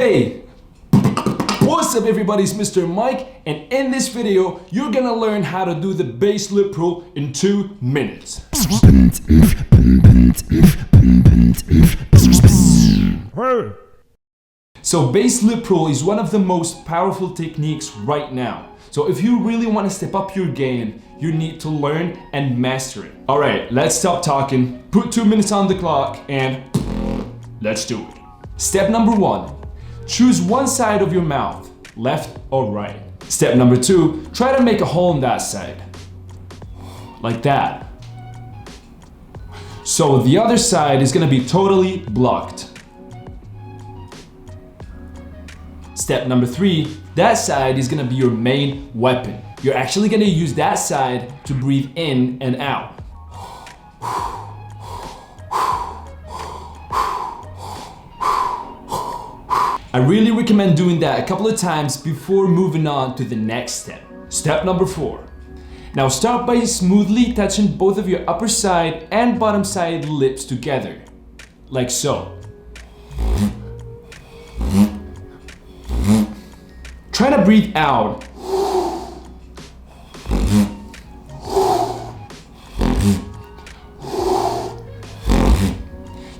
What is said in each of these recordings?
Hey! What's up everybody, it's Mr. Mike, and in this video, you're gonna learn how to do the bass lip roll in 2 minutes. So bass lip roll is one of the most powerful techniques right now. So if you really want to step up your game, you need to learn and master it. Alright, let's stop talking, put 2 minutes on the clock, and let's do it. Step number 1. Choose one side of your mouth, left or right. Step number 2, try to make a hole on that side. Like that. So the other side is gonna be totally blocked. Step number 3, that side is gonna be your main weapon. You're actually gonna use that side to breathe in and out. I really recommend doing that a couple of times before moving on to the next step. Step number 4. Now start by smoothly touching both of your upper side and bottom side lips together, like so. Try to breathe out.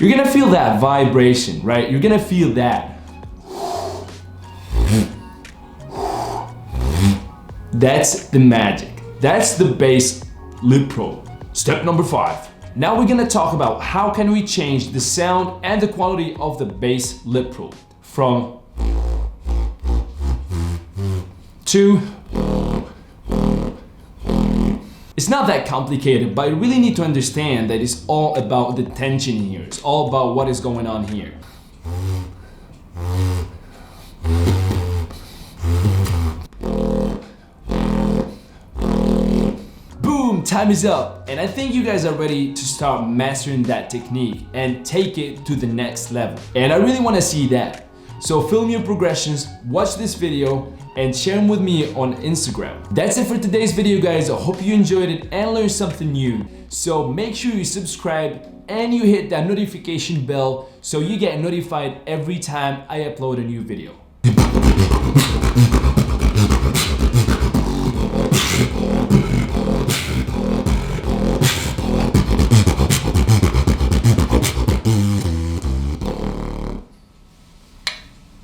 You're gonna feel that vibration, right? You're gonna feel that. That's the magic. That's the bass lip roll. Step number 5. Now we're gonna talk about how can we change the sound and the quality of the bass lip roll from to. It's not that complicated, but you really need to understand that it's all about the tension here. It's all about what is going on here. Time is up, and I think you guys are ready to start mastering that technique and take it to the next level. And I really want to see that. So film your progressions, watch this video, and share them with me on Instagram. That's it for today's video, guys. I hope you enjoyed it and learned something new. So make sure you subscribe and you hit that notification bell so you get notified every time I upload a new video.